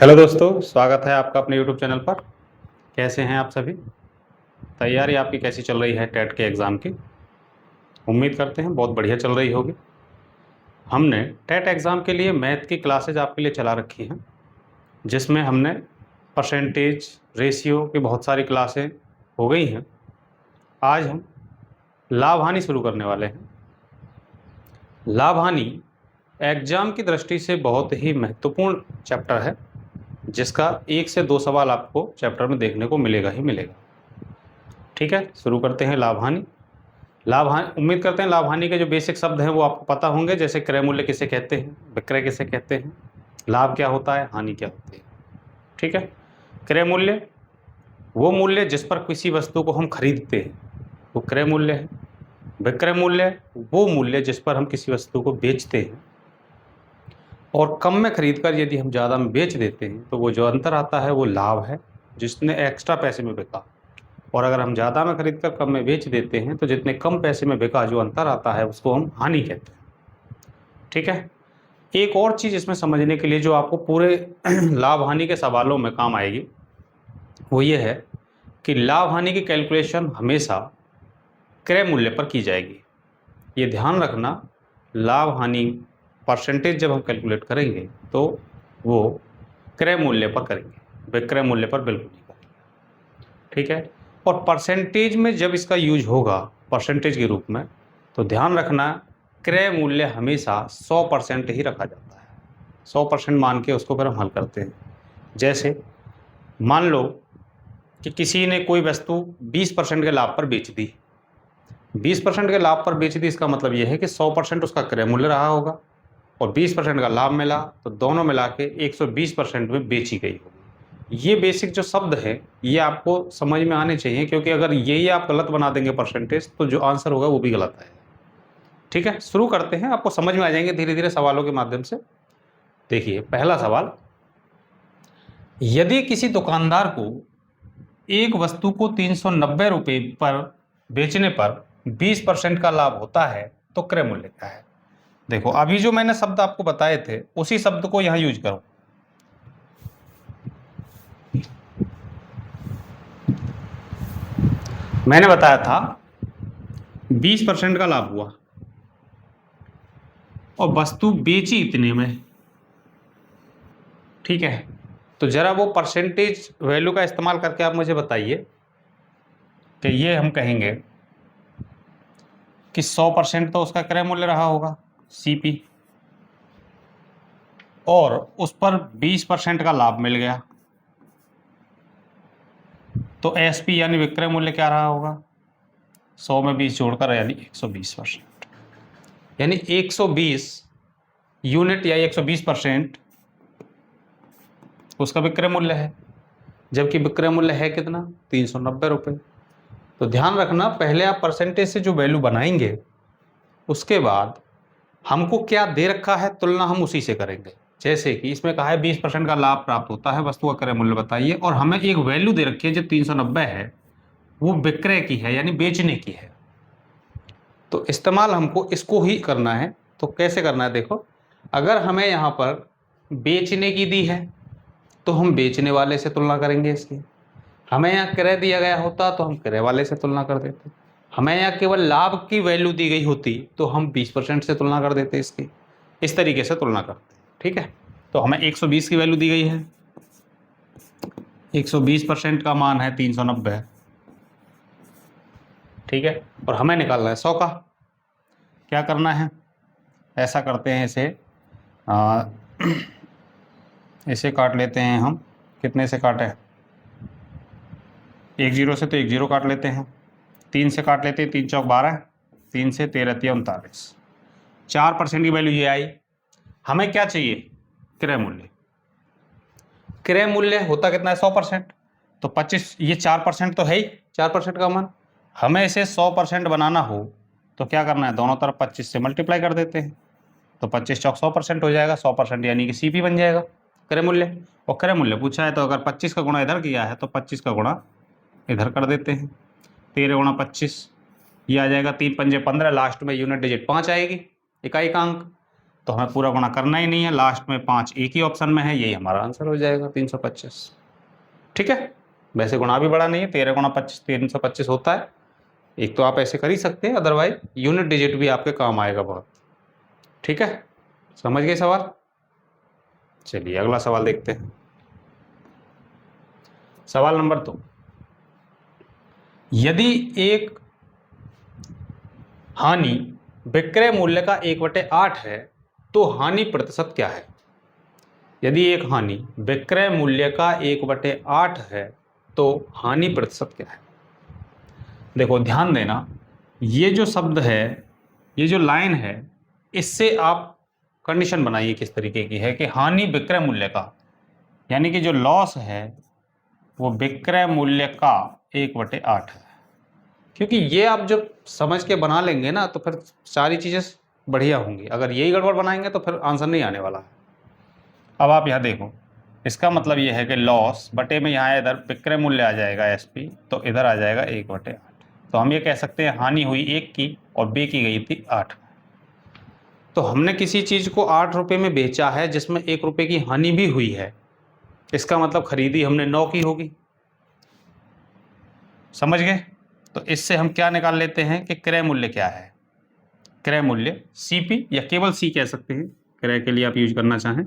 Hello दोस्तों, स्वागत है आपका अपने यूट्यूब चैनल पर। कैसे हैं आप सभी? तैयारी आपकी कैसी चल रही है टेट के एग्ज़ाम की? उम्मीद करते हैं बहुत बढ़िया चल रही होगी। हमने टेट एग्ज़ाम के लिए मैथ की क्लासेज आपके लिए चला रखी हैं, जिसमें हमने परसेंटेज, रेशियो की बहुत सारी क्लासें हो गई हैं। आज हम लाभ हानि शुरू करने वाले हैं। लाभ हानि एग्ज़ाम की दृष्टि से बहुत ही महत्वपूर्ण चैप्टर है, जिसका 1 से 2 सवाल आपको चैप्टर में देखने को मिलेगा ही मिलेगा। ठीक है, शुरू करते हैं लाभ हानि। उम्मीद करते हैं लाभ हानि के जो बेसिक शब्द हैं वो आपको पता होंगे, जैसे क्रय मूल्य किसे कहते हैं, विक्रय किसे कहते हैं, लाभ क्या होता है, हानि क्या होती है। ठीक है, क्रय मूल्य वो मूल्य जिस पर किसी वस्तु को हम खरीदते हैं वो क्रय मूल्य है। विक्रय मूल्य वो मूल्य जिस पर हम किसी वस्तु को बेचते हैं, और कम में खरीदकर यदि हम ज़्यादा में बेच देते हैं तो वो जो अंतर आता है वो लाभ है, जिसने एक्स्ट्रा पैसे में बिका। और अगर हम ज़्यादा में खरीद कर कम में बेच देते हैं तो जितने कम पैसे में बिका जो अंतर आता है उसको हम हानि कहते हैं। ठीक है, एक और चीज़ इसमें समझने के लिए जो आपको पूरे लाभ हानि के सवालों में काम आएगी वो ये है कि लाभ हानि की कैलकुलेशन हमेशा क्रय मूल्य पर की जाएगी। ये ध्यान रखना, लाभ हानि परसेंटेज जब हम कैलकुलेट करेंगे तो वो क्रय मूल्य पर करेंगे, विक्रय मूल्य पर बिल्कुल नहीं करेंगे। ठीक है, और परसेंटेज में जब इसका यूज होगा परसेंटेज के रूप में, तो ध्यान रखना क्रय मूल्य हमेशा 100% ही रखा जाता है। 100% मान के उसको फिर हम हल करते हैं। जैसे मान लो कि किसी ने कोई वस्तु 20% के लाभ पर बेच दी। 20% के लाभ पर बेच दी, इसका मतलब यह है कि 100% उसका क्रय मूल्य रहा होगा और 20% का लाभ मिला, तो दोनों मिला के 120% में बेची गई होगी। ये बेसिक जो शब्द है ये आपको समझ में आने चाहिए, क्योंकि अगर यही आप गलत बना देंगे परसेंटेज तो जो आंसर होगा वो भी गलत आएगा। ठीक है, शुरू करते हैं, आपको समझ में आ जाएंगे धीरे धीरे सवालों के माध्यम से। देखिए पहला सवाल, यदि किसी दुकानदार को एक वस्तु को 390 रुपये पर बेचने पर 20% का लाभ होता है तो क्रय मूल्य क्या है? देखो अभी जो मैंने शब्द आपको बताए थे उसी शब्द को यहां यूज करो। मैंने बताया था 20% का लाभ हुआ और वस्तु बेची इतने में। ठीक है, तो जरा वो परसेंटेज वैल्यू का इस्तेमाल करके आप मुझे बताइए कि ये हम कहेंगे कि 100% तो उसका क्रय मूल्य रहा होगा CP, और उस पर 20% का लाभ मिल गया, तो SP यानी विक्रय मूल्य क्या रहा होगा? 100 में 20 जोड़कर यानी 120%, यानी 120 यूनिट या 120% उसका विक्रय मूल्य है, जबकि विक्रय मूल्य है कितना? 390 रुपये। तो ध्यान रखना, पहले आप परसेंटेज से जो वैल्यू बनाएंगे उसके बाद हमको क्या दे रखा है तुलना हम उसी से करेंगे। जैसे कि इसमें कहा है 20% का लाभ प्राप्त होता है, वस्तु का क्रय मूल्य बताइए, और हमें एक वैल्यू दे रखी है जो 390 है, वो विक्रय की है यानी बेचने की है। तो इस्तेमाल हमको इसको ही करना है। तो कैसे करना है, देखो अगर हमें यहाँ पर बेचने की दी है तो हम बेचने वाले से तुलना करेंगे इसकी। हमें यहाँ क्रय दिया गया होता तो हम क्रय वाले से तुलना कर देते। हमें यहाँ केवल लाभ की वैल्यू दी गई होती तो हम 20% से तुलना कर देते इसकी। इस तरीके से तुलना करते हैं। ठीक है, तो हमें 120 की वैल्यू दी गई है, 120% का मान है 390। ठीक है, और हमें निकालना है 100 का। क्या करना है, ऐसा करते हैं, इसे काट लेते हैं हम। कितने से काटे? 1 0 से, तो 1 0 काट लेते हैं। 3 से काट लेते हैं, 3 चौक 12, 3 से 13 तिया 39। 4% की वैल्यू ये आई। हमें क्या चाहिए? क्रय मूल्य। क्रय मूल्य होता कितना है? 100%। तो 25, ये 4% तो है ही, 4% का मान। हमें इसे 100% बनाना हो तो क्या करना है, दोनों तरफ 25 से मल्टीप्लाई कर देते हैं, तो 25 चौक 100% हो जाएगा। 100% यानी कि CP बन जाएगा क्रय मूल्य। और क्रय मूल्य पूछा है तो अगर 25 का गुणा इधर किया है तो 25 का गुणा इधर कर देते हैं। 13 गुणा 25, ये आ जाएगा 3 पंजे 15, लास्ट में यूनिट डिजिट 5 आएगी, इकाई का अंक। तो हमें पूरा गुणा करना ही नहीं है, लास्ट में 5 एक ही ऑप्शन में है, यही हमारा आंसर हो जाएगा 325। ठीक है, वैसे गुणा भी बड़ा नहीं है, 13 गुणा 25 325 होता है। एक तो आप ऐसे कर ही सकते हैं, अदरवाइज यूनिट डिजिट भी आपके काम आएगा बहुत। ठीक है, समझ गए सवाल? चलिए अगला सवाल देखते हैं। सवाल नंबर 2, यदि एक हानि विक्रय मूल्य का 1/8 है तो हानि प्रतिशत क्या है? यदि एक हानि विक्रय मूल्य का 1/8 है तो हानि प्रतिशत क्या है? देखो ध्यान देना, ये जो शब्द है, ये जो लाइन है, इससे आप कंडीशन बनाइए किस तरीके की है कि हानि विक्रय मूल्य का, यानी कि जो लॉस है वो विक्रय मूल्य का 1/8 है। क्योंकि ये आप जब समझ के बना लेंगे ना तो फिर सारी चीज़ें बढ़िया होंगी। अगर यही गड़बड़ बनाएंगे तो फिर आंसर नहीं आने वाला है। अब आप यहाँ देखो, इसका मतलब ये है कि लॉस बटे में यहाँ इधर विक्रय मूल्य आ जाएगा SP, तो इधर आ जाएगा 1/8। तो हम ये कह सकते हैं हानि हुई 1 की और बे की गई थी 8। तो हमने किसी चीज़ को 8 रुपये में बेचा है जिसमें 1 रुपये की हानि भी हुई है, इसका मतलब खरीदी हमने 9 की होगी। समझ गए? तो इससे हम क्या निकाल लेते हैं कि क्रय मूल्य क्या है। क्रय मूल्य CP या केवल C कह सकते हैं, क्रय के लिए आप यूज करना चाहें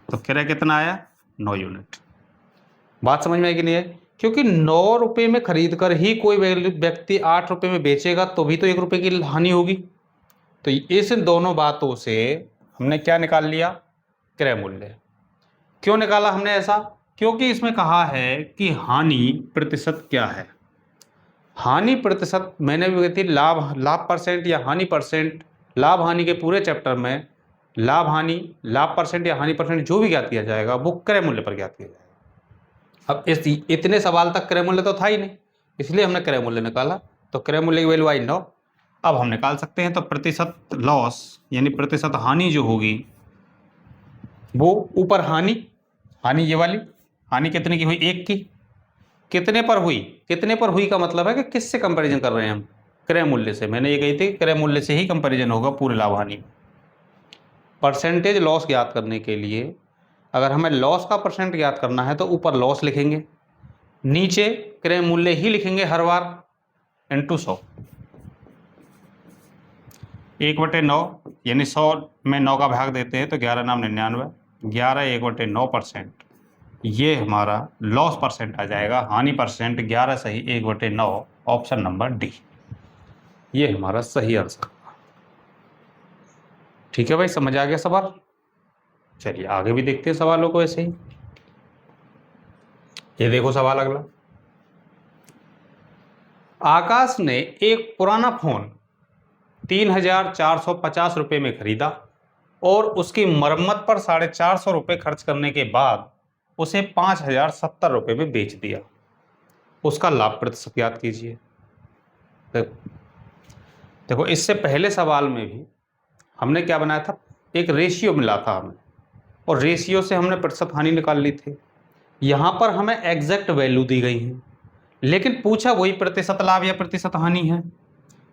तो क्रय कितना आया? 9 यूनिट। बात समझ में आई कि नहीं है? क्योंकि 9 रुपये में खरीद कर ही कोई व्यक्ति 8 रुपये में बेचेगा तो भी तो 1 रुपये की हानि होगी। तो इस दोनों बातों से हमने क्या निकाल लिया? क्रय मूल्य। क्यों निकाला हमने ऐसा? क्योंकि इसमें कहा है कि हानि प्रतिशत क्या है। हानि प्रतिशत मैंने भी कही थी, लाभ परसेंट या हानि परसेंट, लाभ हानि के पूरे चैप्टर में लाभ हानि, लाभ परसेंट या हानि परसेंट जो भी ज्ञात किया जाएगा वो क्रय मूल्य पर ज्ञात किया जाएगा। अब इस इतने सवाल तक क्रय मूल्य तो था ही नहीं, इसलिए हमने क्रय मूल्य निकाला। तो क्रय मूल्य की वैल्यू आई 9। अब हम निकाल सकते हैं, तो प्रतिशत लॉस यानी प्रतिशत हानि जो होगी वो ऊपर हानि, हानि ये वाली, हानि कितने की हुई? 1 की। कितने पर हुई? कितने पर हुई का मतलब है कि किससे कंपैरिजन कर रहे हैं हम? क्रय मूल्य से। मैंने ये कही थी क्रय मूल्य से ही कंपैरिजन होगा पूरे लाभ हानि। परसेंटेज लॉस ज्ञात करने के लिए अगर हमें लॉस का परसेंट ज्ञात करना है तो ऊपर लॉस लिखेंगे, नीचे क्रय मूल्य ही लिखेंगे हर बार, इंटू 100। 1/9 यानी 100 में 9 का भाग देते हैं तो 11 नाम 99, 11 1/9%। ये हमारा लॉस परसेंट आ जाएगा, हानि परसेंट 11 सही 1/9, ऑप्शन नंबर डी, ये हमारा सही आंसर। ठीक है भाई, समझ आ गया सवाल? चलिए आगे भी देखते हैं सवालों को ऐसे ही। ये देखो सवाल अगला, आकाश ने एक पुराना फोन 3,450 रुपये में खरीदा और उसकी मरम्मत पर 450 रुपये खर्च करने के बाद उसे 5,070 रुपये में बेच दिया। उसका लाभ प्रतिशत ज्ञात कीजिए। देखो इससे पहले सवाल में भी हमने क्या बनाया था? एक रेशियो मिला था हमें, और रेशियो से हमने प्रतिशत हानि निकाल ली थी। यहाँ पर हमें एग्जैक्ट वैल्यू दी गई है, लेकिन पूछा वही प्रतिशत लाभ या प्रतिशत हानि है।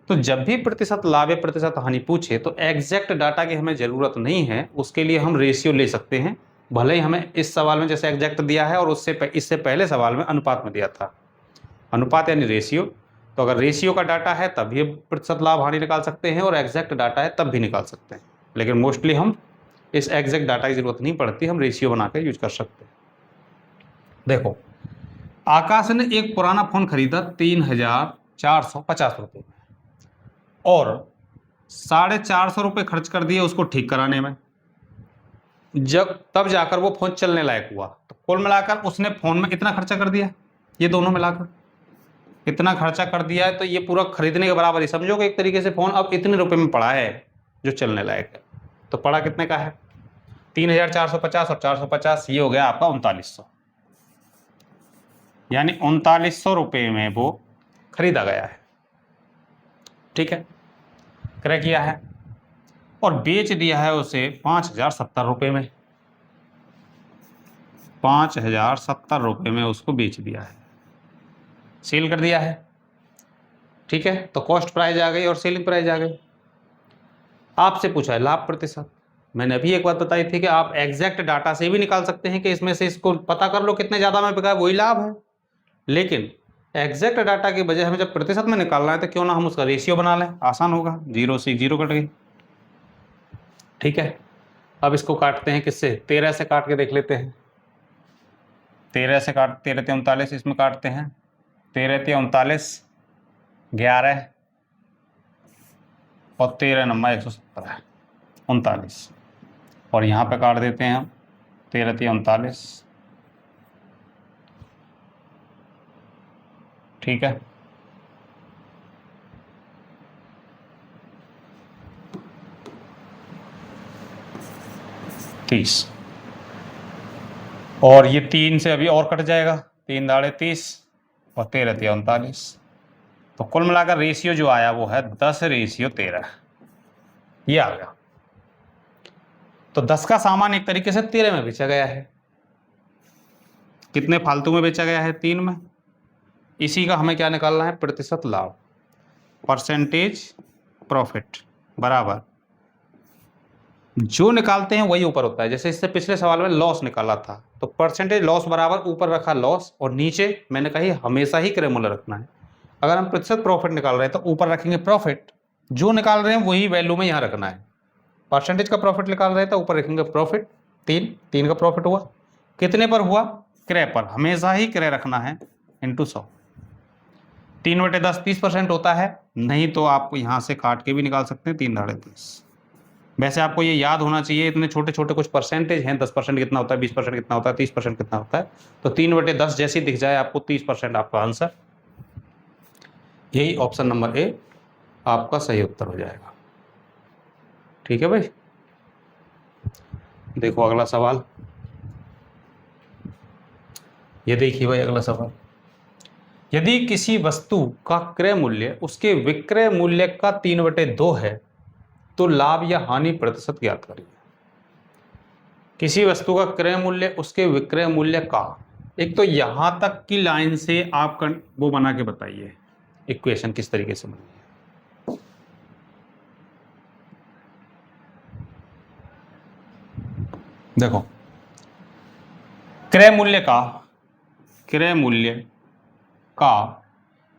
तो जब भी प्रतिशत लाभ या प्रतिशत हानि पूछे तो एग्जैक्ट डाटा की हमें ज़रूरत नहीं है, उसके लिए हम रेशियो ले सकते हैं। भले ही हमें इस सवाल में जैसे एग्जैक्ट दिया है और इससे पहले सवाल में अनुपात में दिया था, अनुपात यानी रेशियो। तो अगर रेशियो का डाटा है तब भी प्रतिशत लाभ हानि निकाल सकते हैं और एग्जैक्ट डाटा है तब भी निकाल सकते हैं, लेकिन मोस्टली हम इस एग्जैक्ट डाटा की ज़रूरत नहीं पड़ती, हम रेशियो बना कर यूज कर सकते हैं। देखो आकाश ने एक पुराना फ़ोन खरीदा 3,450 रुपये में और 450 रुपये खर्च कर दिए उसको ठीक कराने में। तब जाकर वो फ़ोन चलने लायक हुआ। तो कुल मिलाकर उसने फ़ोन में इतना खर्चा कर दिया, ये दोनों मिलाकर इतना खर्चा कर दिया है, तो ये पूरा खरीदने के बराबर ही समझोगे एक तरीके से। फ़ोन अब इतने रुपए में पड़ा है जो चलने लायक है। तो पड़ा कितने का है? 3,450 और 450, ये हो गया आपका 3900, यानी 3900 रुपये में वो खरीदा गया है। ठीक है, क्रय किया है और बेच दिया है उसे 5,070 रुपये में। 5,070 रुपये में उसको बेच दिया है, सेल कर दिया है। ठीक है, तो कॉस्ट प्राइस आ गई और सेलिंग प्राइस आ गई। आपसे पूछा है लाभ प्रतिशत, मैंने अभी एक बात बताई थी कि आप एग्जैक्ट डाटा से भी निकाल सकते हैं कि इसमें से इसको पता कर लो कितने ज़्यादा में बिका है, वही लाभ है। लेकिन एग्जैक्ट डाटा के बजाय हमें जब प्रतिशत में निकालना है तो क्यों ना हम उसका रेशियो बना लें, आसान होगा। 0 से 0 कट गई। ठीक है, अब इसको काटते हैं किससे, 13 से काट के देख लेते हैं। 13 से काट, 13 ते 39 इसमें काटते हैं। 13 ते 39 11 और 13 नंबर 170 है 39, और यहाँ पे काट देते हैं हम 13 ते 39। ठीक है, तीस, और ये 3 से अभी और कट जाएगा, 3 दाड़े 30 और 13 ते 39। तो कुल मिलाकर रेशियो जो आया वो है 10:13, ये आ गया। तो 10 का सामान एक तरीके से 13 में बेचा गया है। कितने फालतू में बेचा गया है, 3 में। इसी का हमें क्या निकालना है, प्रतिशत लाभ, परसेंटेज प्रॉफिट, बराबर जो निकालते हैं वही ऊपर होता है। जैसे इससे पिछले सवाल में लॉस निकाला था तो परसेंटेज लॉस बराबर ऊपर रखा लॉस, और नीचे मैंने कही हमेशा ही क्रय रखना है। अगर हम प्रतिशत प्रॉफिट निकाल रहे हैं तो ऊपर रखेंगे प्रॉफिट, जो निकाल रहे हैं वही वैल्यू में यहाँ रखना है। परसेंटेज का प्रॉफिट निकाल रहे हैं तो ऊपर रखेंगे प्रॉफिट, 3 का प्रॉफिट हुआ, कितने पर हुआ, क्रय पर, हमेशा ही क्रय रखना है, इंटू 100। 3/10 30% होता है, नहीं तो आप यहाँ से काट के भी निकाल सकते हैं, 3 दाड़े 30। वैसे आपको ये याद होना चाहिए, इतने छोटे छोटे कुछ परसेंटेज हैं, 10% कितना होता है, 20% कितना होता है, 30% कितना होता है। तो 3/10 जैसे दिख जाए आपको 30% आपका आंसर, यही ऑप्शन नंबर ए आपका सही उत्तर हो जाएगा। ठीक है भाई, देखो अगला सवाल, ये देखिए भाई अगला सवाल। यदि किसी वस्तु का क्रय मूल्य उसके विक्रय मूल्य का 3/2 है तो लाभ या हानि प्रतिशत ज्ञात करिए। किसी वस्तु का क्रय मूल्य उसके विक्रय मूल्य का, एक तो यहां तक की लाइन से आप वो बना के बताइए इक्वेशन किस तरीके से बनी है। देखो, क्रय मूल्य का, क्रय मूल्य का,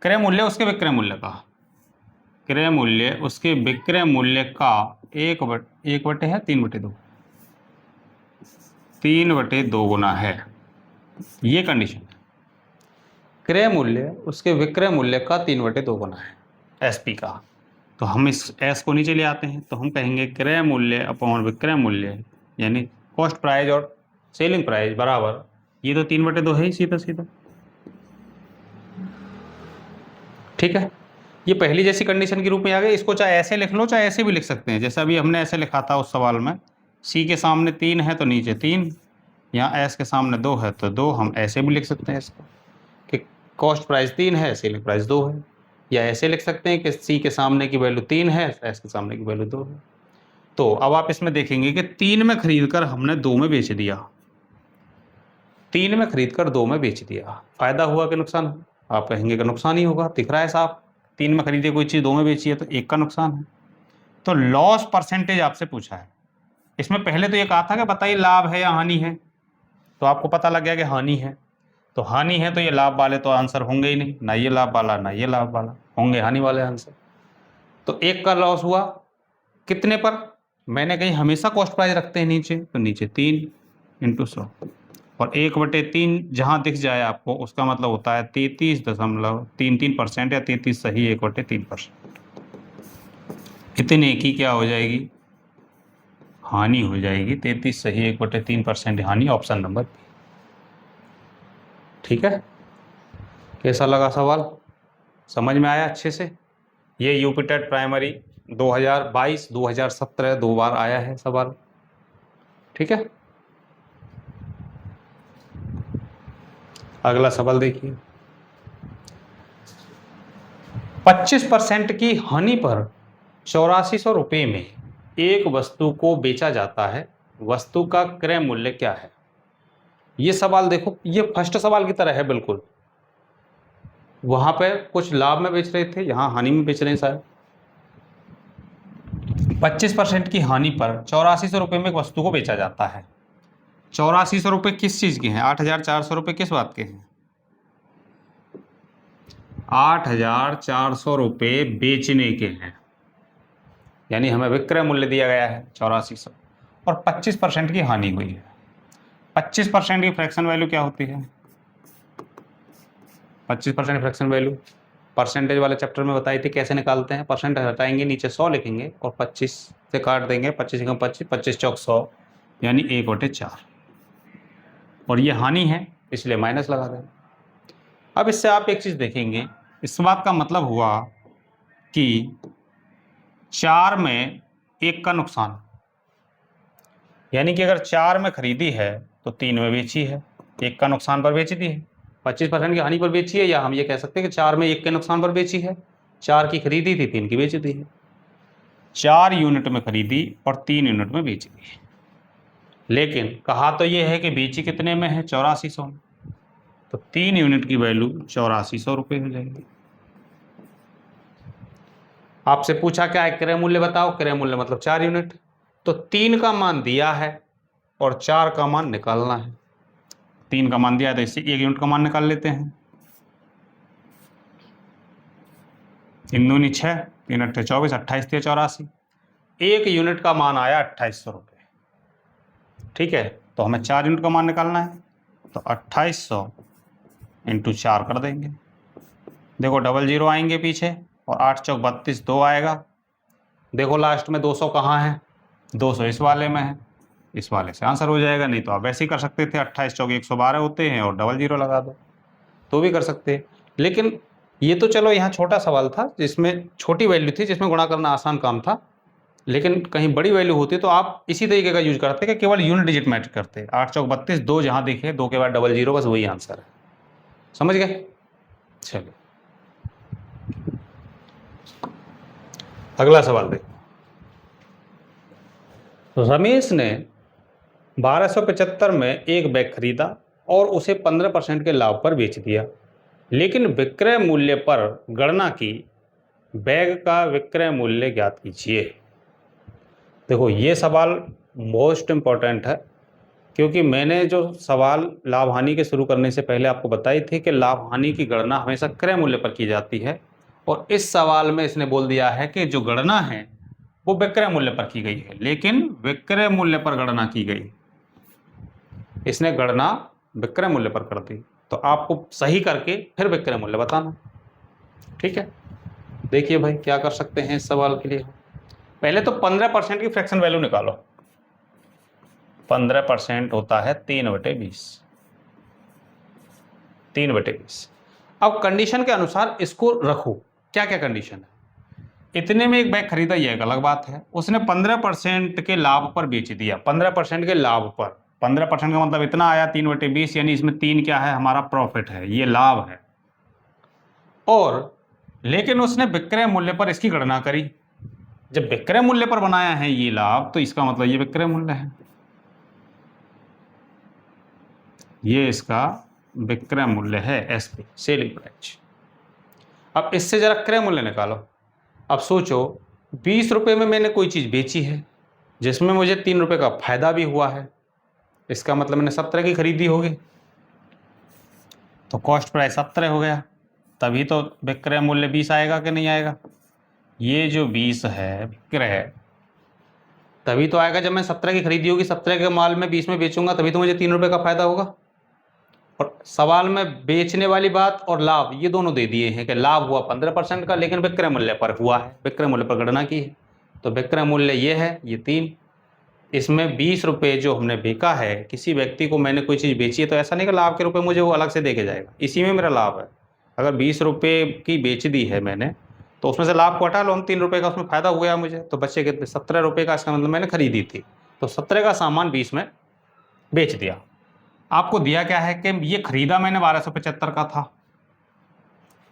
क्रय मूल्य उसके विक्रय मूल्य का, क्रय मूल्य उसके विक्रय मूल्य का 1 है 3/2, 3/2 गुना है, ये कंडीशन है। क्रय मूल्य उसके विक्रय मूल्य का 3/2 गुना है, एसपी का। तो हम इस एस को नीचे ले आते हैं, तो हम कहेंगे क्रय मूल्य अपॉन विक्रय मूल्य, यानी कॉस्ट प्राइस और सेलिंग प्राइस बराबर, ये तो 3/2 है ही सीधा सीधा। ठीक है, ये पहली जैसी कंडीशन के रूप में आ गई। इसको चाहे ऐसे लिख लो चाहे ऐसे भी लिख सकते हैं, जैसे अभी हमने ऐसे लिखा था उस सवाल में, सी के सामने 3 है तो नीचे 3, यहाँ एस के सामने 2 है तो 2, हम ऐसे भी लिख सकते हैं इसको कि कॉस्ट प्राइस 3 है, सेलिंग प्राइस 2 है। या ऐसे लिख सकते हैं कि सी के सामने की वैल्यू 3 है, एस के सामने की वैल्यू 2 है। तो अब आप इसमें देखेंगे कि 3 में खरीद कर हमने 2 में बेच दिया, 3 में खरीद कर 2 में बेच दिया, फायदा हुआ कि नुकसान? आप कहेंगे कि नुकसान ही होगा, दिख रहा है साफ, 3 में खरीदे कोई चीज़ 2 में बेची है तो 1 का नुकसान है। तो लॉस परसेंटेज आपसे पूछा है। इसमें पहले तो ये कहा था कि बताइए लाभ है या हानि है, तो आपको पता लग गया कि हानि है। तो हानि है तो ये लाभ वाले तो आंसर होंगे ही नहीं, ना ये लाभ वाला ना ये लाभ वाला, होंगे हानि वाले आंसर। तो 1 का लॉस हुआ कितने पर, मैंने कहीं हमेशा कॉस्ट प्राइस रखते हैं नीचे, तो नीचे 3 × 100, और 1/3 जहाँ दिख जाए आपको उसका मतलब होता है 33.33% या 33 सही 1/3%। इतने की क्या हो जाएगी, हानि हो जाएगी, 33 सही 1/3% हानि, ऑप्शन नंबर बी। ठीक है, कैसा लगा सवाल, समझ में आया अच्छे से? ये यूपी टेट प्राइमरी 2022 2017 2 बार आया है सवाल। ठीक है, अगला सवाल देखिए। 25% की हानि पर 8400 रुपये में एक वस्तु को बेचा जाता है, वस्तु का क्रय मूल्य क्या है? ये सवाल देखो, ये फर्स्ट सवाल की तरह है बिल्कुल। वहां पे कुछ लाभ में बेच रहे थे, यहां हानि में बेच रहे हैं शायद। 25% की हानि पर 8400 रुपये में एक वस्तु को बेचा जाता है। 8400 रुपये किस चीज़ के हैं? 8400 रुपये किस बात के हैं? 8400 रुपये बेचने के हैं, यानी हमें विक्रय मूल्य दिया गया है 8400 और 25% की हानि हुई है। 25% की फ्रैक्शन वैल्यू क्या होती है? 25% फ्रैक्शन वैल्यू परसेंटेज वाले चैप्टर में बताई थी कैसे निकालते हैं। परसेंट हटाएंगे, नीचे 100 लिखेंगे और 25 से काट देंगे। 25 का 25, 25 चौक 100, यानी 1/4। और ये हानि है इसलिए माइनस लगा देंगे। अब इससे आप एक चीज़ देखेंगे, इस बात का मतलब हुआ कि 4 में 1 का नुकसान, यानी कि अगर 4 में खरीदी है तो 3 में बेची है, 1 का नुकसान पर बेच दी है। 25% की हानि पर बेची है, या हम ये कह सकते हैं कि 4 में 1 के नुकसान पर बेची है। 4 की खरीदी थी, 3 की बेच दी है। 4 यूनिट में खरीदी और 3 यूनिट में बेच दी है। लेकिन कहा तो ये है कि बेची कितने में है? 8400 में। तो 3 यूनिट की वैल्यू 8400 रुपये हो जाएगी। आपसे पूछा क्या है? क्रय मूल्य बताओ। क्रय मूल्य मतलब 4 यूनिट। तो 3 का मान दिया है और 4 का मान निकालना है। 3 का मान दिया है तो इससे 1 यूनिट का मान निकाल लेते हैं। 3 दूनी 6, 3 अट्ठे 24, 28 थे 84। 1 यूनिट का मान आया 2800 रुपये। ठीक है, तो हमें 4 यूनिट का मान निकालना है, तो 2800 इंटू 4 कर देंगे। देखो डबल जीरो आएंगे पीछे और 8 चौक 32, 2 आएगा। देखो लास्ट में 200 कहाँ है? 200 इस वाले में है, इस वाले से आंसर हो जाएगा। नहीं तो आप वैसे ही कर सकते थे, 28 चौक 112 होते हैं और डबल जीरो लगा दो, तो भी कर सकते हैं। लेकिन ये तो चलो यहाँ छोटा सवाल था जिसमें छोटी वैल्यू थी, जिसमें गुणा करना आसान काम था। लेकिन कहीं बड़ी वैल्यू होती तो आप इसी तरीके का यूज करते कि केवल यूनिट डिजिट मैच करते। 8 चौक 32, 2 जहाँ दिखे, 2 के बाद डबल जीरो, बस वही आंसर है। समझ गए? चलो अगला सवाल देखो। रमेश ने 1275 में एक बैग खरीदा और उसे 15% के लाभ पर बेच दिया, लेकिन विक्रय मूल्य पर गणना की। बैग का विक्रय मूल्य ज्ञात कीजिए। देखो ये सवाल मोस्ट इम्पॉर्टेंट है, क्योंकि मैंने जो सवाल लाभ हानि के शुरू करने से पहले आपको बताई थी कि लाभ हानि की गणना हमेशा क्रय मूल्य पर की जाती है, और इस सवाल में इसने बोल दिया है कि जो गणना है वो विक्रय मूल्य पर की गई है, लेकिन विक्रय मूल्य पर गणना की गई। इसने गणना विक्रय मूल्य पर कर दी, तो आपको सही करके फिर विक्रय मूल्य बताना। ठीक है, देखिए भाई क्या कर सकते हैं इस सवाल के लिए। पहले तो 15% की फ्रैक्शन वैल्यू निकालो। 15% होता है 3/20। 3/20। अब कंडीशन के अनुसार इसको रखो। क्या क्या कंडीशन है? इतने में एक बैग खरीदा, ये एक अलग बात है। उसने 15% के लाभ पर बेच दिया। 15% के लाभ पर, 15% का मतलब इतना आया 3/20, यानी इसमें 3 क्या है? हमारा प्रॉफिट है, ये लाभ है। और लेकिन उसने विक्रय मूल्य पर इसकी गणना करी। जब विक्रय मूल्य पर बनाया है ये लाभ, तो इसका मतलब ये विक्रय मूल्य है, ये इसका विक्रय मूल्य है, एसपी, सेलिंग प्राइस। अब इससे जरा क्रय मूल्य निकालो। अब सोचो 20 रुपये में मैंने कोई चीज़ बेची है जिसमें मुझे 3 रुपये का फायदा भी हुआ है, इसका मतलब मैंने 17 की खरीदी होगी, तो कॉस्ट प्राइस 17 हो गया। तभी तो विक्रय मूल्य 20 आएगा कि नहीं आएगा? ये जो 20 है विक्रय, तभी तो आएगा जब मैं 17 की खरीदी होगी। 17 के माल में 20 में बेचूंगा, तभी तो मुझे 3 रुपये का फायदा होगा। और सवाल में बेचने वाली बात और लाभ ये दोनों दे दिए हैं कि लाभ हुआ 15% का, लेकिन विक्रय मूल्य पर हुआ है, विक्रय मूल्य पर गणना की है। तो विक्रय मूल्य ये है, ये 3। इसमें 20 रुपये जो हमने बेचा है, किसी व्यक्ति को मैंने कोई चीज़ बेची है, तो ऐसा नहीं कि लाभ के रुपये मुझे वो अलग से दे के जाएगा, इसी में मेरा लाभ है। अगर 20 रुपये की बेच दी है मैंने, तो उसमें से लाभ को हटा लो, हम 3 रुपये का उसमें फायदा हो गया मुझे, तो बच्चे कितने? 17 रुपये का। इसका मतलब मैंने खरीदी थी, तो 17 का सामान 20 में बेच दिया। आपको दिया क्या है कि ये खरीदा मैंने 1275 का था,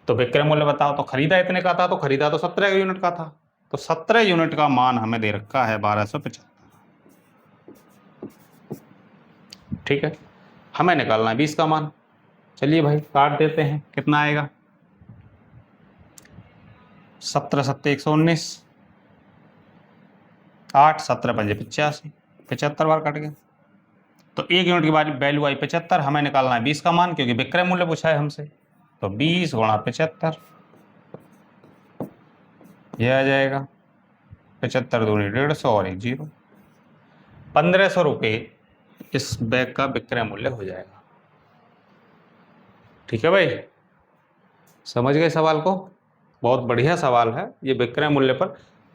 तो विक्रय मूल्य बताओ। तो खरीदा इतने का था, तो खरीदा तो 17 यूनिट का था, तो 17 यूनिट का मान हमें दे रखा है 1275। ठीक है, हमें निकालना है 20 का मान। चलिए भाई काट देते हैं, कितना आएगा? 17 × 7 = 119, 8 17 पंजे 85, 75 बार कट गया। तो 1 यूनिट की वैल्यू आई 75, हमें निकालना है 20 का मान, क्योंकि विक्रय मूल्य पूछा है हमसे। तो 20 गुणा 75, यह आ जाएगा 75 दूनी 150 और 1 0, 1500 रुपये इस बैग का विक्रय मूल्य हो जाएगा। ठीक है भाई, समझ गए सवाल को? बहुत बढ़िया सवाल है ये। विक्रय मूल्य पर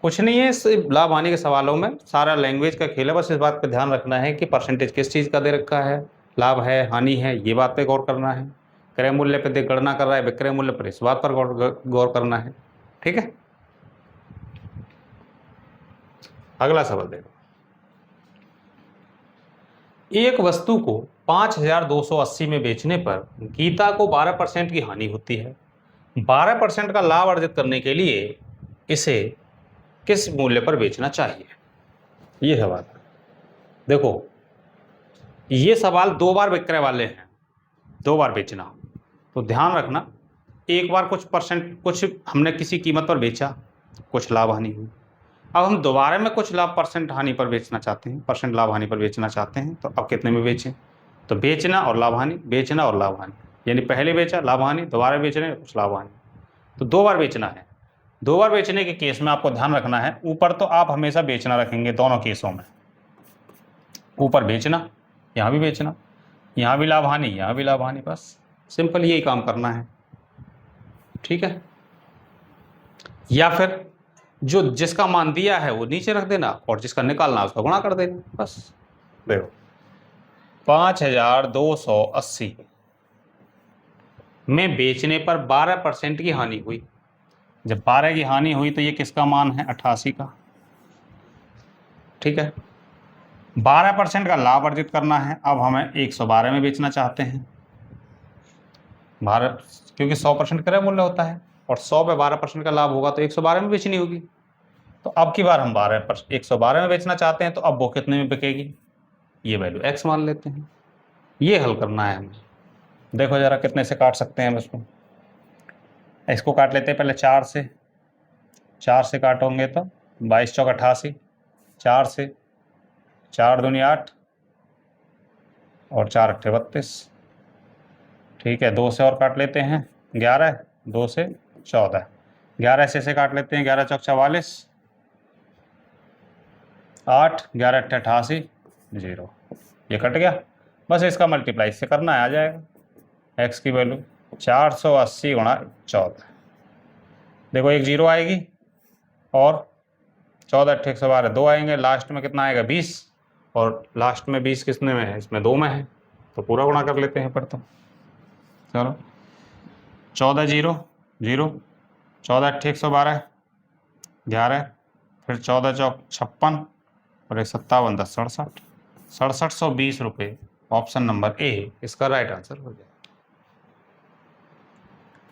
कुछ नहीं है, इस लाभ हानि के सवालों में सारा लैंग्वेज का खेल है। बस इस बात पे ध्यान रखना है कि परसेंटेज किस चीज़ का दे रखा है, लाभ है हानि है, ये बात पे गौर करना है। क्रय मूल्य पे गणना कर रहा है, विक्रय मूल्य पर इस बात पर गौर करना है। ठीक है, अगला सवाल देखो। एक वस्तु को 5280 में बेचने पर गीता को 12% की हानि होती है। 12% का लाभ अर्जित करने के लिए इसे किस मूल्य पर बेचना चाहिए, ये सवाल है। देखो, ये सवाल 2 बार विक्रय वाले हैं, 2 बार बेचना। तो ध्यान रखना, एक बार कुछ हमने किसी कीमत पर बेचा, कुछ लाभ हानि हुई। अब हम दोबारा में कुछ लाभ परसेंट हानि पर बेचना चाहते हैं, परसेंट लाभ हानि पर बेचना चाहते हैं। तो अब कितने में बेचें? तो बेचना और लाभ हानि, बेचना और लाभ हानि, यानी पहले बेचा लाभ हानि, दोबारा बेच रहे हैं कुछ लाभ हानि। तो 2 बार बेचना है। 2 बार बेचने के केस में आपको ध्यान रखना है, ऊपर तो आप हमेशा बेचना रखेंगे दोनों केसों में। ऊपर बेचना, यहाँ भी बेचना, यहाँ भी लाभ हानि, यहाँ भी लाभ हानि, बस सिंपल यही काम करना है। ठीक है, या फिर जो जिसका मान दिया है वो नीचे रख देना और जिसका निकालना है उसका गुणा कर देना, बस। देखो 5280 में बेचने पर 12% की हानि हुई। जब 12 की हानि हुई तो ये किसका मान है? 88 का। ठीक है, 12% का लाभ अर्जित करना है। अब हमें 112 में बेचना चाहते हैं। क्योंकि 100% क्रय मूल्य होता है और 100 पे 12% का लाभ होगा तो 112 में बेचनी होगी। तो अब की बार हम 112 में बेचना चाहते हैं, तो अब वो कितने में बिकेगी? ये वैल्यू x मान लेते हैं। ये हल करना है हमें। देखो जरा कितने से काट सकते हैं हम इसको काट लेते हैं पहले 4 से। 4 से काटोगे तो 22 चौक 88, 4 से 4 दूनी 8 और 4 अट्ठे 32। ठीक है, 2 से और काट लेते हैं 11, 2 से 14, 11 से काट लेते हैं 11 चौक 44, 8, 11 अट्ठे 88, 0, ये कट गया। बस इसका मल्टीप्लाई इससे करना है, आ जाएगा x की वैल्यू 480 गुणा 14। देखो एक 0 आएगी और 14 अट्ठे 112, 2 आएंगे, लास्ट में कितना आएगा? 20, और लास्ट में 20 किसने में है? इसमें 2 में है, तो पूरा गुणा कर लेते हैं पर। तो चलो 14 0 0, 14 अट्ठे 112, 11, फिर 14 चौक 56 और 1 57 10 67, 6720 रुपये। ऑप्शन नंबर ए इसका राइट आंसर हो जाएगा।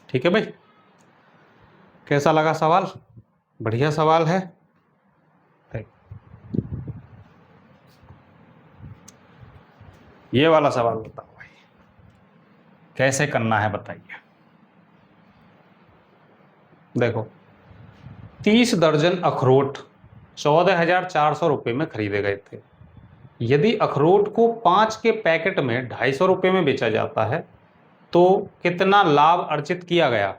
ठीक है भाई, कैसा लगा सवाल? बढ़िया सवाल है। ये वाला सवाल बताओ भाई, कैसे करना है बताइए। देखो 30 दर्जन अखरोट 14,400 रुपये में खरीदे गए थे। यदि अखरोट को 5 के पैकेट में 250 रुपये में बेचा जाता है तो कितना लाभ अर्जित किया गया?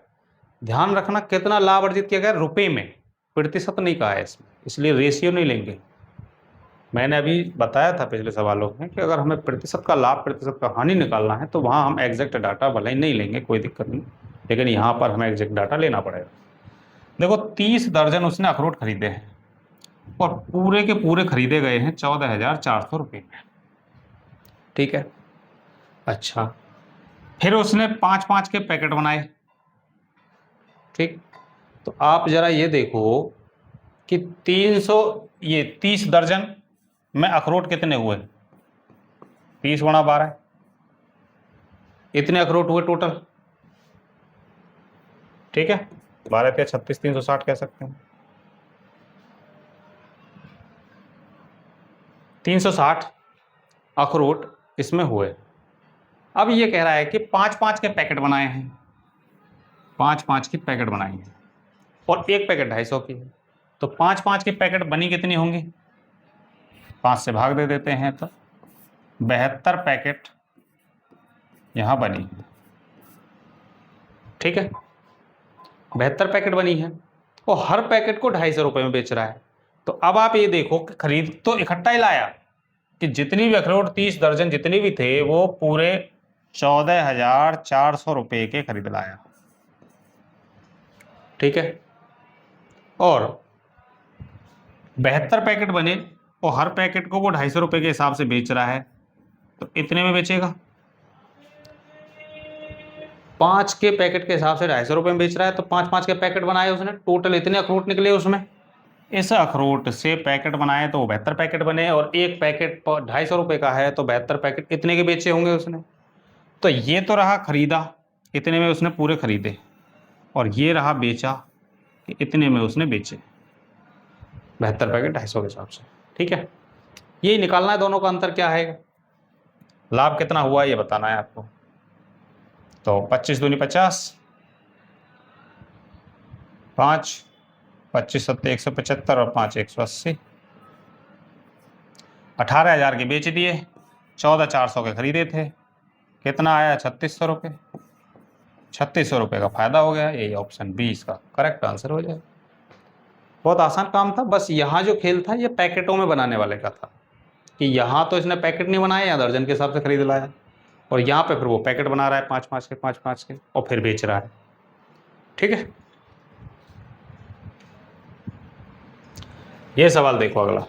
ध्यान रखना, कितना लाभ अर्जित किया गया रुपए में, प्रतिशत नहीं कहा है इसमें, इसलिए रेशियो नहीं लेंगे। मैंने अभी बताया था पिछले सवालों में कि अगर हमें प्रतिशत का लाभ प्रतिशत का हानि निकालना है तो वहाँ हम एग्जैक्ट डाटा भले ही नहीं लेंगे, कोई दिक्कत नहीं, लेकिन यहाँ पर हमें एग्जैक्ट डाटा लेना पड़ेगा। देखो 30 दर्जन उसने अखरोट खरीदे हैं और पूरे के पूरे खरीदे गए हैं 14,400 रुपये में। ठीक है, अच्छा, फिर उसने 5-5 के पैकेट बनाए। ठीक, तो आप जरा ये देखो कि 30 दर्जन में अखरोट कितने हुए? 30 गुणा 12, इतने अखरोट हुए टोटल। ठीक है, 12 पे 36, 360 कह सकते हैं। 360 अखरोट इसमें हुए। अब ये कह रहा है कि 5-5 के पैकेट बनाए हैं, 5-5 की पैकेट बनाई है और एक पैकेट 250 की है। तो 5-5 की पैकेट बनी कितनी होंगी? 5 से भाग दे देते हैं तो 72 पैकेट यहाँ बनी है। ठीक है, 72 पैकेट बनी है और हर पैकेट को 250 रुपये में बेच रहा है। तो अब आप ये देखो कि खरीद तो इकट्ठा ही लाया कि जितनी भी अखरोट 30 दर्जन जितनी भी थे वो पूरे 14,400 रुपये के खरीद लाया। ठीक है, और 72 पैकेट बने और हर पैकेट को वो 250 रुपये के हिसाब से बेच रहा है, तो इतने में बेचेगा। 5 के पैकेट के हिसाब से 250 रुपये में बेच रहा है, तो 5-5 के पैकेट बनाए उसने, टोटल इतने अखरोट निकले उसमें। इस अखरोट से पैकेट बनाए तो 72 पैकेट बने और एक पैकेट 250 रुपये का है, तो 72 पैकेट इतने के बेचे होंगे उसने। तो ये तो रहा खरीदा, इतने में उसने पूरे खरीदे, और ये रहा बेचा कि इतने में उसने बेचे 72 पैकेट 250 के हिसाब से। ठीक है, यही निकालना है दोनों का अंतर क्या है, लाभ कितना हुआ ये बताना है आपको। तो 25 दूनी 50, 5 25 सत्ते 175 और 5 180, 18,000 के बेच दिए, 14,400 के खरीदे थे, कितना आया 3600 रुपये। 3600 रुपये का फायदा हो गया। यही ऑप्शन 20 का करेक्ट आंसर हो जाए। बहुत आसान काम था, बस यहाँ जो खेल था ये पैकेटों में बनाने वाले का था कि यहाँ तो इसने पैकेट नहीं बनाए, या दर्जन के हिसाब से खरीद लाया, और यहाँ पे फिर वो पैकेट बना रहा है 5-5 के 5-5 के और फिर बेच रहा है। ठीक है, ये सवाल देखो अगला।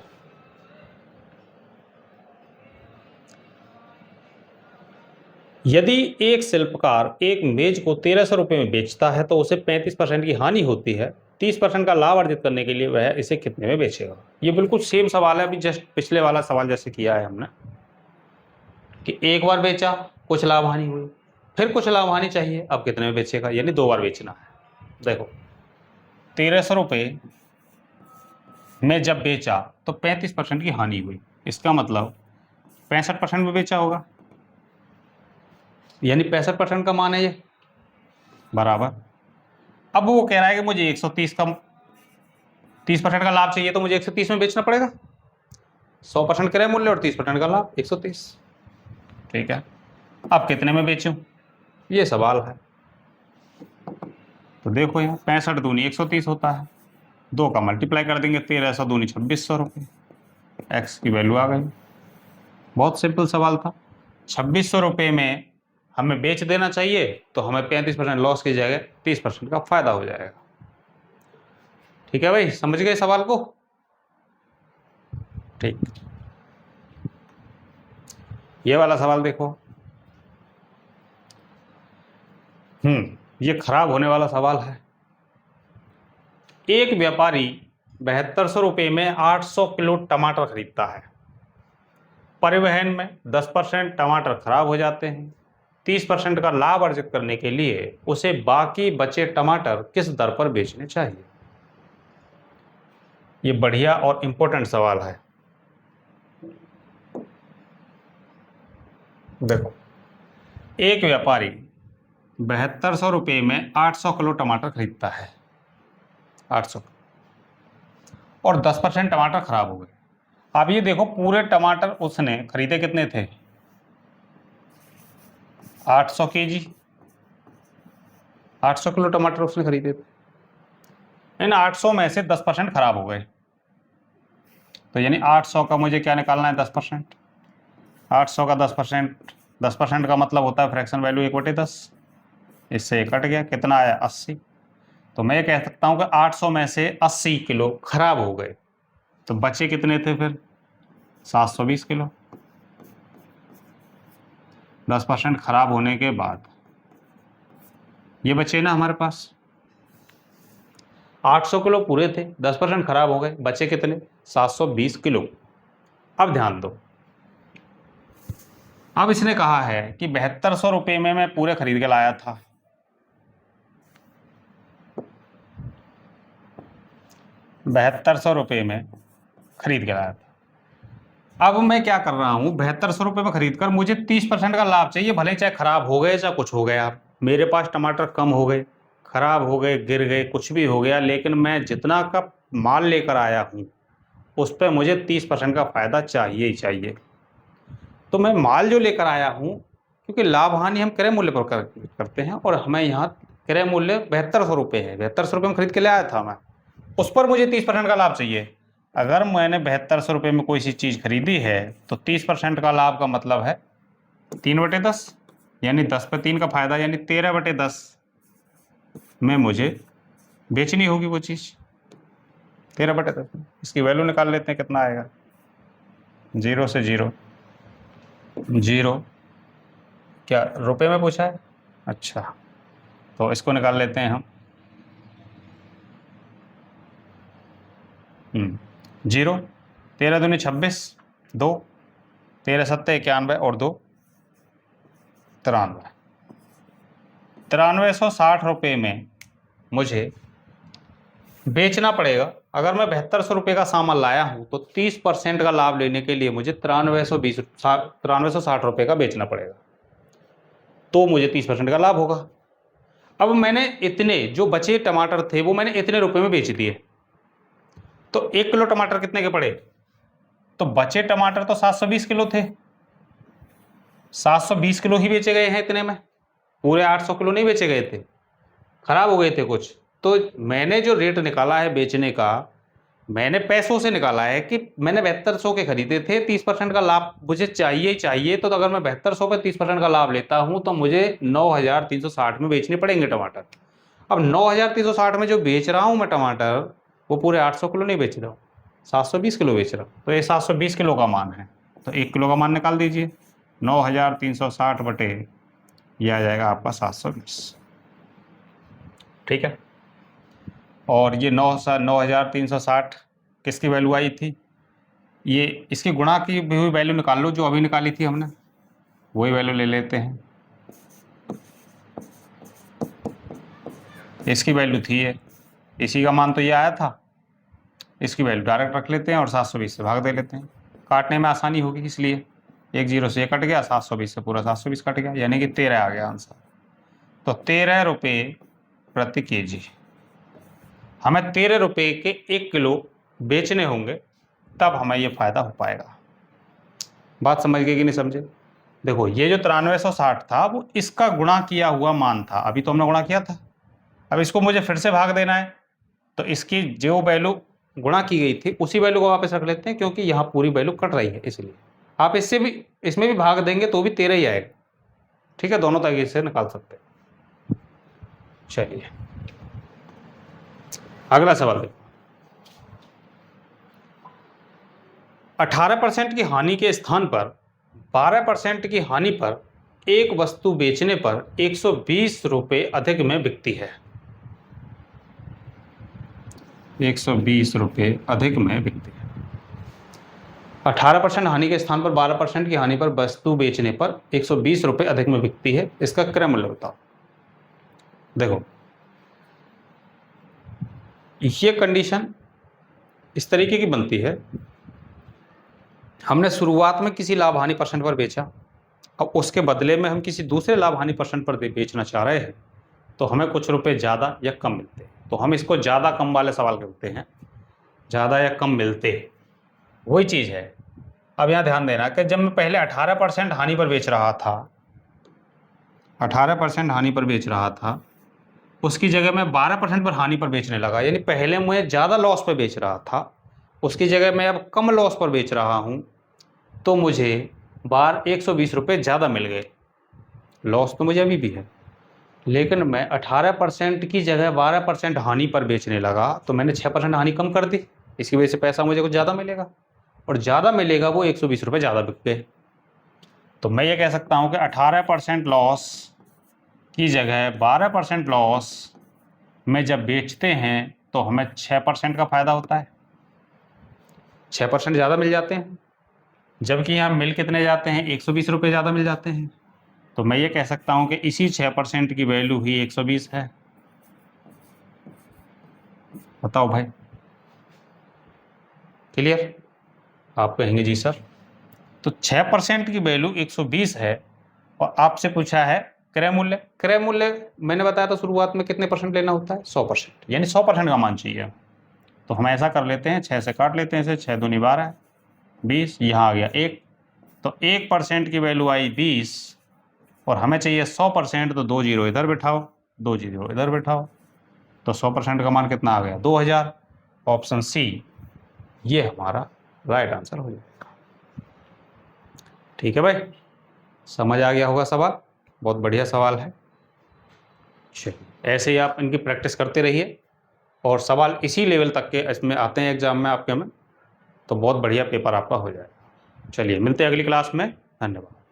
यदि एक शिल्पकार एक मेज को 1300 रुपये में बेचता है तो उसे 35% की हानि होती है, 30% का लाभ अर्जित करने के लिए वह इसे कितने में बेचेगा। ये बिल्कुल सेम सवाल है, अभी जस्ट पिछले वाला सवाल जैसे किया है हमने कि एक बार बेचा कुछ लाभ हानि हुई, फिर कुछ लाभ हानि चाहिए, अब कितने में बेचेगा, यानी 2 बार बेचना है। देखो 1300 रुपये में जब बेचा तो 35% की हानि हुई, इसका मतलब 65% में बेचा होगा, यानी 65% का मान है ये बराबर। अब वो कह रहा है कि मुझे 130 का 30% का लाभ चाहिए, तो मुझे 130 में बेचना पड़ेगा। 100% क्रय मूल्य और 30% का लाभ 130। ठीक है, अब कितने में बेचूं ये सवाल है। तो देखो यहाँ 65 दूनी 130 होता है, 2 का मल्टीप्लाई कर देंगे, 1300 दूनी 2600 रुपये, एक्स की वैल्यू आ गई। बहुत सिंपल सवाल था। 2600 रुपये में हमें बेच देना चाहिए, तो हमें 35% लॉस की जगह 30% का फायदा हो जाएगा। ठीक है भाई, समझ गए सवाल को। ठीक, ये वाला सवाल देखो। ये खराब होने वाला सवाल है। एक व्यापारी 7200 रुपये में 800 किलो टमाटर खरीदता है। परिवहन में 10% टमाटर खराब हो जाते हैं। 30% का लाभ अर्जित करने के लिए उसे बाकी बचे टमाटर किस दर पर बेचने चाहिए। ये बढ़िया और इंपॉर्टेंट सवाल है। देखो, एक व्यापारी 7200 रुपये में 800 किलो टमाटर खरीदता है, 800, और 10% टमाटर खराब हो गए। अब ये देखो, पूरे टमाटर उसने खरीदे कितने थे, 800 केजी, 800 किलो टमाटर उसने खरीदे थे। इन 800 में से 10% खराब हो गए, तो यानी 800 का मुझे क्या निकालना है, 10%। 800 का 10%, 10% का मतलब होता है फ्रैक्शन वैल्यू 1/10, इससे कट गया, कितना आया 80। तो मैं कह सकता हूं कि 800 में से 80 किलो खराब हो गए, तो बचे कितने थे फिर, 720 किलो। 10% खराब होने के बाद ये बचे ना हमारे पास, 800 किलो पूरे थे, 10% खराब हो गए, बचे कितने, 720 किलो। अब ध्यान दो, अब इसने कहा है कि 7200 रुपये में मैं पूरे खरीद के लाया था, 7200 रुपये में खरीद के लाया था। अब मैं क्या कर रहा हूं, 7200 रुपये में खरीद कर मुझे 30% का लाभ चाहिए, भले चाहे खराब हो गए चाहे कुछ हो गया। मेरे पास टमाटर कम हो गए, खराब हो गए, गिर गए, कुछ भी हो गया, लेकिन मैं जितना का माल लेकर आया हूं उस पर मुझे 30% का फ़ायदा चाहिए ही चाहिए। तो मैं माल जो लेकर आया हूँ, क्योंकि लाभ हानि हम क्रय मूल्य पर करते हैं और हमें यहाँ क्रय मूल्य 7200 रुपये है, 7200 रुपये में खरीद के ले आया था मैं, उस पर मुझे 30% का लाभ चाहिए। अगर मैंने 7200 रुपये में कोई सी चीज़ खरीदी है तो 30% का लाभ का मतलब है 3/10, यानी 10 पे 3 का फायदा, यानी 13/10 में मुझे बेचनी होगी वो चीज़। 13/10, इसकी वैल्यू निकाल लेते हैं, कितना आएगा। 0 से 0, 0 क्या रुपए में पूछा है? अच्छा, तो इसको निकाल लेते हैं हम। 0, 13 दूनी 26, 2, 13 सत्ते 91 और 2 93, 9360 रुपये में मुझे बेचना पड़ेगा। अगर मैं 7200 रुपये का सामान लाया हूँ तो 30% का लाभ लेने के लिए मुझे 9360 रुपये का बेचना पड़ेगा, तो मुझे 30% का लाभ होगा। अब मैंने इतने जो बचे टमाटर थे वो मैंने इतने रुपए में बेच दिए, तो 1 किलो टमाटर कितने के पड़े? तो बचे टमाटर तो 720 किलो थे, 720 किलो ही बेचे गए हैं इतने में, पूरे 800 किलो नहीं बेचे गए थे, खराब हो गए थे कुछ। तो मैंने जो रेट निकाला है बेचने का, मैंने पैसों से निकाला है कि मैंने 7200 के खरीदे थे, 30% का लाभ मुझे चाहिए ही चाहिए। तो अगर मैं 7200 पे 30% का लाभ लेता हूं तो मुझे 9360 में बेचने पड़ेंगे टमाटर। अब 9360 में जो बेच रहा हूं मैं टमाटर, वो पूरे 800 किलो नहीं बेच रहा हूँ, 720 किलो बेच रहा हूँ। तो ये 720 किलो का मान है, तो 1 किलो का मान निकाल दीजिए। 9360 बटे ये आ जाएगा आपका 720, ठीक है। और ये 9360 किसकी वैल्यू आई थी? ये इसकी गुणा की भी हुई वैल्यू निकाल लो, जो अभी निकाली थी हमने, वही वैल्यू ले लेते हैं। इसकी वैल्यू थी ये, इसी का मान तो ये आया था, इसकी वैल्यू डायरेक्ट रख लेते हैं और 720 से भाग दे लेते हैं, काटने में आसानी होगी इसलिए। 1 0 से ये कट गया, 720 से पूरा 720 कट गया, यानी कि 13 आ गया आंसर। तो 13 रुपये प्रति केजी, हमें 13 रुपये के 1 किलो बेचने होंगे, तब हमें ये फ़ायदा हो पाएगा। बात समझ गए कि नहीं समझे? देखो, ये जो 9360 था वो इसका गुणा किया हुआ मान था, अभी तो हमने गुणा किया था, अब इसको मुझे फिर से भाग देना है, तो इसकी जो वैल्यू गुणा की गई थी उसी वैल्यू को वापस रख लेते हैं, क्योंकि यहाँ पूरी वैल्यू कट रही है, इसलिए आप इससे भी इसमें भी भाग देंगे तो भी 13 ही आएगा, ठीक है। दोनों तरीके से निकाल सकते हैं। चलिए अगला सवाल देखो। 18% की हानि के स्थान पर 12% की हानि पर एक वस्तु बेचने पर 120 रुपये अधिक में बिकती है। 120 रुपये अधिक में बिकती है। 18% हानि के स्थान पर 12% की हानि पर वस्तु बेचने पर 120 रुपये अधिक में बिकती है, इसका क्रय मूल्य बताओ। देखो, ये कंडीशन इस तरीके की बनती है, हमने शुरुआत में किसी लाभ हानि परसेंट पर बेचा, अब उसके बदले में हम किसी दूसरे लाभ हानि परसेंट पर बेचना चाह रहे हैं, तो हमें कुछ रुपए ज़्यादा या कम मिलते हैं, तो हम इसको ज़्यादा कम वाले सवाल करते हैं, ज़्यादा या कम मिलते, वही चीज़ है। अब यहाँ ध्यान देना कि जब मैं पहले 18% हानि पर बेच रहा था, 18% हानि पर बेच रहा था, उसकी जगह मैं 12% पर हानि पर बेचने लगा, यानी पहले मैं ज़्यादा लॉस पर बेच रहा था, उसकी जगह मैं अब कम लॉस पर बेच रहा हूँ, तो मुझे 120 रुपये ज़्यादा मिल गए। लॉस तो मुझे अभी भी है, लेकिन मैं 18% की जगह 12% हानि पर बेचने लगा, तो मैंने 6% हानि कम कर दी, इसकी वजह से पैसा मुझे कुछ ज़्यादा मिलेगा, और ज़्यादा मिलेगा वो 120 रुपये ज़्यादा बिक गए। तो मैं ये कह सकता हूँ कि 18% लॉस की जगह 12% लॉस में जब बेचते हैं तो हमें 6% का फ़ायदा होता है, 6% ज़्यादा मिल जाते हैं, जबकि यहाँ मिल कितने जाते हैं, 120 रुपये ज़्यादा मिल जाते हैं। तो मैं ये कह सकता हूँ कि इसी 6% की वैल्यू ही 120 है। बताओ भाई, क्लियर? आप कहेंगे जी सर, तो 6% की वैल्यू 120 है, और आपसे पूछा है क्रय मूल्य। क्रय मूल्य मैंने बताया था शुरुआत में कितने परसेंट लेना होता है, 100%, यानी 100% का मान चाहिए। तो हम ऐसा कर लेते हैं, 6 से काट लेते हैं इसे, 6 दूनी 12, 20, यहाँ आ गया 1, तो 1% की वैल्यू आई 20 और हमें चाहिए 100%, तो 2 जीरो इधर बिठाओ, 2 जीरो इधर बिठाओ, तो 100% का मान कितना आ गया? 2000। ऑप्शन सी ये हमारा राइट आंसर हो जाएगा। ठीक है भाई, समझ आ गया होगा सवाल, बहुत बढ़िया सवाल है। चलिए ऐसे ही आप इनकी प्रैक्टिस करते रहिए और सवाल इसी लेवल तक के इसमें आते हैं एग्जाम में आपके में, तो बहुत बढ़िया पेपर आपका हो जाएगा। चलिए मिलते हैं अगली क्लास में, धन्यवाद।